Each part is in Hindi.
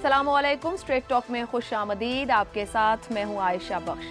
अस्सलामुअलैकुम। स्ट्रेट टॉक में खुश आमदीद। आपके साथ मैं हूं आयशा बख्श।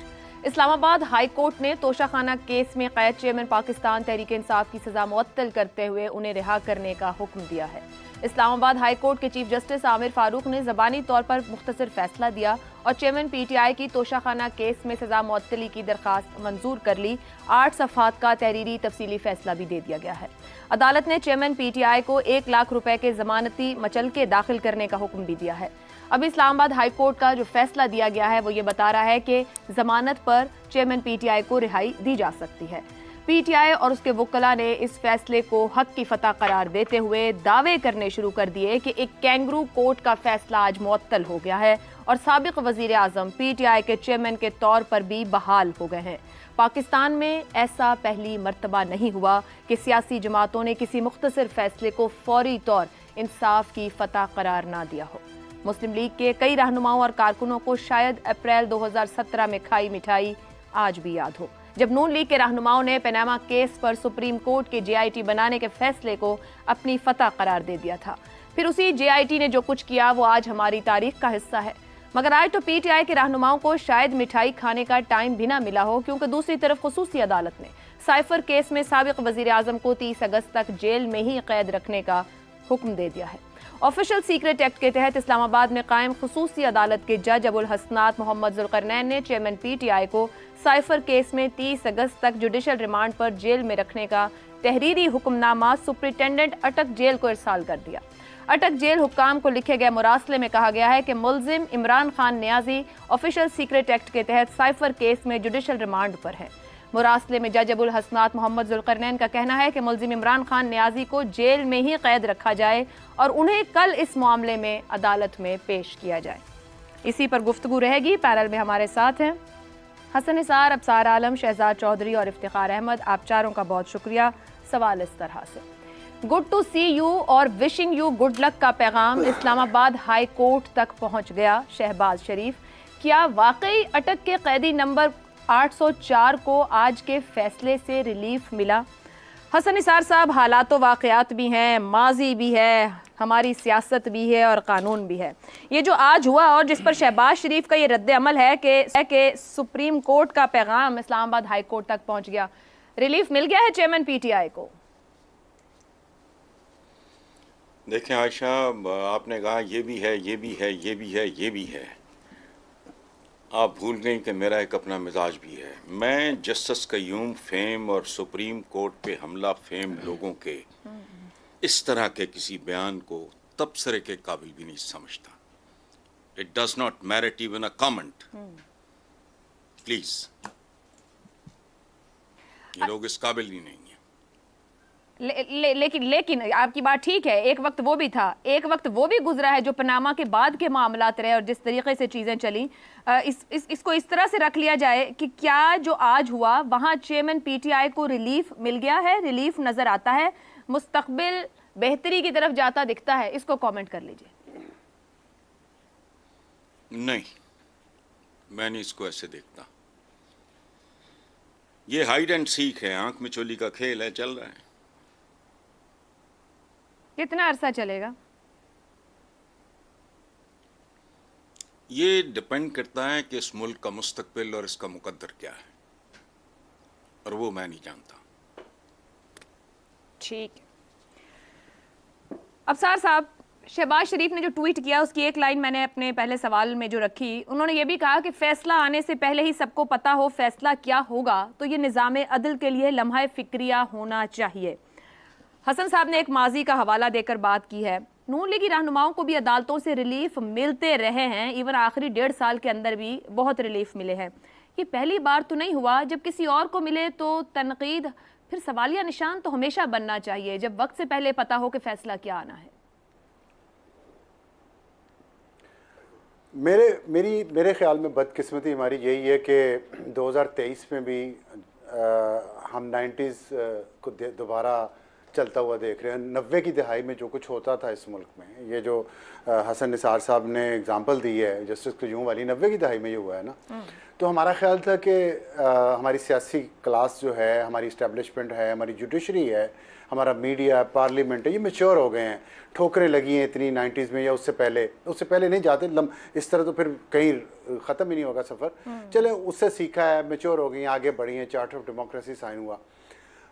इस्लामाबाद हाई कोर्ट ने तोशाखाना केस में कैद चेयरमैन पाकिस्तान तहरीक इंसाफ की सजा मुअत्तल करते हुए उन्हें रिहा करने का हुक्म दिया है। इस्लामाबाद हाई कोर्ट के चीफ जस्टिस आमिर फारूक ने ज़बानी तौर पर मुख्तसर फैसला दिया और चेयरमैन PTI की तोशाखाना केस में सजा मुअत्तली की दरखास्त मंजूर कर ली। 8 सफ़हात का तहरीरी तफसीली फैसला भी दे दिया गया है। अदालत ने चेयरमैन PTI को 1 लाख रुपए के जमानती मचलके दाखिल करने का हुक्म भी दिया है। अब इस्लामाबाद हाई कोर्ट का जो फैसला दिया गया है वो ये बता रहा है कि जमानत पर चेयरमैन PTI को रिहाई दी जा सकती है। PTI और उसके वकला ने इस फैसले को हक की फतह करार देते हुए दावे करने शुरू कर दिए कि एक कैंगरू कोर्ट का फैसला आज मुअत्तल हो गया है और साबिक वजीर आजम PTI के चेयरमैन के तौर पर भी बहाल हो गए हैं। पाकिस्तान में ऐसा पहली मर्तबा नहीं हुआ कि सियासी जमातों ने किसी मुख्तसर फैसले को फौरी तौर इंसाफ की फतह करार ना दिया हो। मुस्लिम लीग के कई रहनुमाओं और कारकुनों को शायद अप्रैल 2017 में खाई मिठाई आज भी याद हो, जब नून लीग के रहनुमाओं ने पनामा केस पर सुप्रीम कोर्ट के JIT बनाने के फैसले को अपनी फतह करार दे दिया था। फिर उसी JIT ने जो कुछ किया वो आज हमारी तारीख का हिस्सा है। मगर आज तो PTI के रहनुमाओं को शायद मिठाई खाने का टाइम भी ना मिला हो, क्योंकि दूसरी तरफ खुसूसी अदालत ने साइफर केस में साबिक वजीर आजम को 30 अगस्त तक जेल में ही कैद रखने का हुक्म दे दिया है। ऑफिशियल सीक्रेट एक्ट के तहत इस्लामाबाद में कायम खुसूसी अदालत के जज अबुल हसनात मोहम्मद जुल्करनैन ने चेयरमैन PTI को साइफर केस में 30 अगस्त तक जुडिशल रिमांड पर जेल में रखने का तहरीरी हुक्मनामा सुप्रिंटेंडेंट अटक जेल को इरसाल कर दिया। अटक जेल हुक्काम को लिखे गए मुरासले में कहा गया है कि मुल्जिम Imran Khan Niazi official secret act के तहत साइफर केस में जुडिशल रिमांड पर है। मुरासले में जज अबुल हसनात मोहम्मद जुल्करनैन का कहना है कि मुल्जिम इमरान खान नियाजी को जेल में ही कैद रखा जाए और उन्हें कल इस मामले में अदालत में पेश किया जाए। इसी पर गुफ्तगू रहेगी। पैनल में हमारे साथ हैं हसन निसार, अबसार आलम, शहजाद चौधरी और इफ्तिखार अहमद। आप चारों का बहुत शुक्रिया। सवाल इस तरह से, गुड टू सी यू और विशिंग यू गुड लक का पैगाम इस्लामाबाद हाई कोर्ट तक पहुंच गया। शहबाज शरीफ, क्या वाकई अटक के कैदी नंबर 804 को आज के फैसले से रिलीफ मिला? हसन निसार साहब, हालात वाक़यात भी हैं, माजी भी है, हमारी सियासत भी है और कानून भी है। ये जो आज हुआ और जिस पर शहबाज शरीफ का ये रद्द अमल है कि सुप्रीम कोर्ट का पैगाम इस्लामाबाद हाई कोर्ट तक पहुंच गया, रिलीफ मिल गया है चेयरमैन PTI को? देखें आयशा, आपने कहा ये भी है, ये भी है, ये भी है, ये भी है। आप भूल गई कि मेरा एक अपना मिजाज भी है। मैं जस्टिस कय्यूम फेम और सुप्रीम कोर्ट पे हमला फेम लोगों के इस तरह के किसी बयान को तबसरे के काबिल भी नहीं समझता। It does not merit even a comment. Please, ये लोग इस काबिल ही नहीं है। लेकिन आपकी बात ठीक है। एक वक्त वो भी था, एक वक्त वो भी गुजरा है जो पनामा के बाद के मामलात रहे और जिस तरीके से चीज़ें चली। इसको इस तरह से रख लिया जाए कि क्या जो आज हुआ वहाँ चेयरमैन PTI को रिलीफ मिल गया है, रिलीफ नज़र आता है, मुस्तकबिल बेहतरी की तरफ जाता दिखता है? इसको कमेंट कर लीजिए। नहीं, मैं नहीं इसको ऐसे देखता। ये हाइड एंड सीक है, आंख में चोली का खेल है, चल रहा है। कितना अरसा चलेगा? ये डिपेंड करता है कि इस मुल्क का मुस्तकबिल और इसका मुकद्दर क्या है, और वो मैं नहीं जानता। ठीक है। अफसार साहब, शहबाज शरीफ ने जो ट्वीट किया उसकी एक लाइन मैंने अपने पहले सवाल में जो रखी, उन्होंने ये भी कहा कि फैसला आने से पहले ही सबको पता हो फैसला क्या होगा, तो ये निज़ाम अदल के लिए लम्हा फिक्रिया होना चाहिए। हसन साहब ने एक माजी का हवाला देकर बात की है। नून लीगी रहनुमाओं को भी अदालतों से रिलीफ मिलते रहे हैं, इवन आखिरी 1.5 साल के अंदर भी बहुत रिलीफ मिले हैं। ये पहली बार तो नहीं हुआ। जब किसी और को मिले तो तनकीद, फिर सवालिया निशान तो हमेशा बनना चाहिए जब वक्त से पहले पता हो कि फैसला क्या आना है। मेरे ख्याल में बदकिस्मती हमारी यही है कि 2023 में भी हम 90s को दोबारा चलता हुआ देख रहे हैं। 90 की दहाई में जो कुछ होता था इस मुल्क में, ये जो हसन निसार साहब ने एग्जांपल दी है जस्टिस क्यूम वाली, 90 की दहाई में ये हुआ है ना, तो हमारा ख्याल था कि हमारी सियासी क्लास जो है, हमारी इस्टेब्लिशमेंट है, हमारी जुडिशरी है, हमारा मीडिया, पार्लियामेंट है, ये मैच्योर हो गए हैं। ठोकरें लगी हैं इतनी 90s में या उससे पहले नहीं जाते इस तरह, तो फिर कहीं ख़त्म ही नहीं होगा सफ़र। चले, उससे सीखा है, मैच्योर हो गई हैं, आगे बढ़ी हैं, चार्टर ऑफ डेमोक्रेसी साइन हुआ।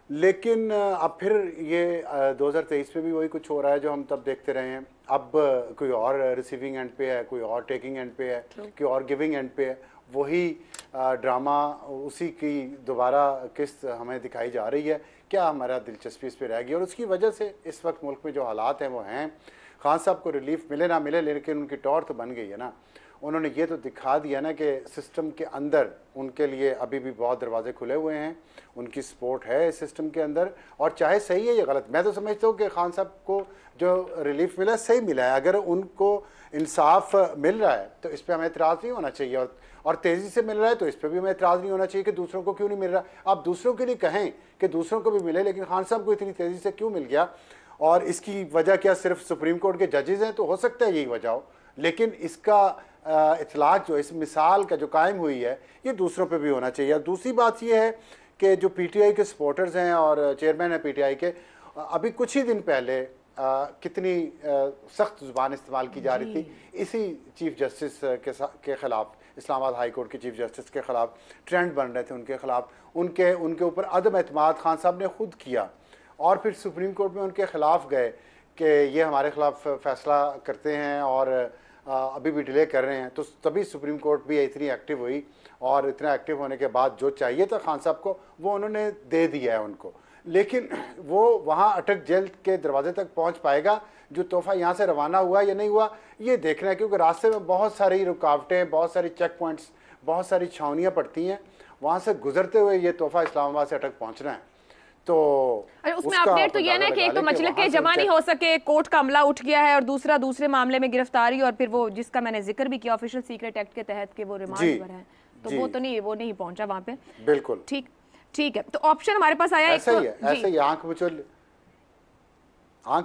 लेकिन अब फिर ये 2023 में भी वही कुछ हो रहा है जो हम तब देखते रहे हैं। अब कोई और रिसीविंग एंड पे है, कोई और टेकिंग एंड पे है, कोई और गिविंग एंड पे है। वही ड्रामा, उसी की दोबारा किस्त हमें दिखाई जा रही है। क्या हमारा दिलचस्पी इस पर रह गई? और उसकी वजह से इस वक्त मुल्क में जो हालात हैं वो हैं। खान साहब को रिलीफ मिले ना मिले, लेकिन उनकी टौर तो बन गई है ना। उन्होंने ये तो दिखा दिया ना कि सिस्टम के अंदर उनके लिए अभी भी बहुत दरवाजे खुले हुए हैं, उनकी सपोर्ट है इस सिस्टम के अंदर। और चाहे सही है या गलत, मैं तो समझता हूँ कि खान साहब को जो रिलीफ मिला सही मिला है। अगर उनको इंसाफ मिल रहा है तो इस पर हमें एतराज़ नहीं होना चाहिए, और तेज़ी से मिल रहा है तो इस पर भी हमें एतराज़ नहीं होना चाहिए कि दूसरों को क्यों नहीं मिल रहा। आप दूसरों के लिए कहें कि दूसरों को भी मिले, लेकिन खान साहब को इतनी तेज़ी से क्यों मिल गया? और इसकी वजह क्या सिर्फ सुप्रीम कोर्ट के जजेज़ हैं? तो हो सकता है यही वजह हो, लेकिन इसका इतलाक़ जो इस मिसाल का जो कायम हुई है ये दूसरों पे भी होना चाहिए। और दूसरी बात ये है कि जो पीटीआई के सपोर्टर्स हैं और चेयरमैन है पीटीआई के, अभी कुछ ही दिन पहले कितनी सख्त ज़ुबान इस्तेमाल की जा रही थी इसी चीफ जस्टिस के ख़िलाफ़, इस्लामाबाद हाई कोर्ट के चीफ जस्टिस के ख़िलाफ़ ट्रेंड बन रहे थे उनके ख़िलाफ़। उनके ऊपर अदम एतमाद खान साहब ने खुद किया और फिर सुप्रीम कोर्ट में उनके ख़िलाफ़ गए कि ये हमारे ख़िलाफ़ फ़ैसला करते हैं और अभी भी डिले कर रहे हैं। तो तभी सुप्रीम कोर्ट भी इतनी एक्टिव हुई, और इतना एक्टिव होने के बाद जो चाहिए था खान साहब को वो उन्होंने दे दिया है उनको। लेकिन वो वहाँ अटक जेल के दरवाजे तक पहुँच पाएगा? जो तोहफ़ा यहाँ से रवाना हुआ या नहीं हुआ ये देखना है, क्योंकि रास्ते में बहुत सारी रुकावटें, बहुत सारी चेक पॉइंट्स, बहुत सारी छावनियाँ पड़ती हैं। वहाँ से गुजरते हुए ये तोहफ़ा इस्लामाबाद से अटक पहुँचना है। तो उसमें अपडेट तो ये ना कि एक तो मचलके जमा नहीं हो सके, कोर्ट का अमला उठ गया है, और दूसरा दूसरे मामले में गिरफ्तारी, और फिर वो जिसका मैंने जिक्र भी किया ऑफिशियल सीक्रेट एक्ट के तहत कि वो रिमांड पर है, तो वो तो नहीं पहुंचा वहां पे। बिल्कुल ठीक है। तो ऑप्शन हमारे पास आया ऐसा ही आंख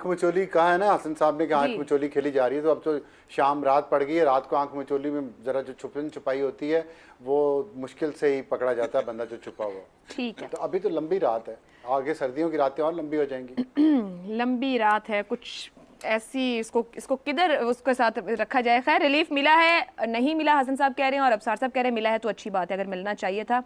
मचोली कहा है ना हसन साहब ने कि आंख मचोली खेली जा रही है। तो अब तो शाम रात पड़ गई है, रात को आंख मचोली में जरा जो छुपन छुपाई होती है वो मुश्किल से ही पकड़ा जाता है बंदा जो छुपा हुआ। ठीक है, तो अभी तो लंबी रात है, आगे सर्दियों की रातें और लंबी हो जाएंगी। लंबी रात है, कुछ ऐसी इसको किधर उसके साथ रखा जाए। खैर, रिलीफ मिला है नहीं मिला, हसन साहब कह रहे हैं, और अबसार साहब कह रहे हैं मिला है, तो अच्छी बात है, अगर मिलना चाहिए था।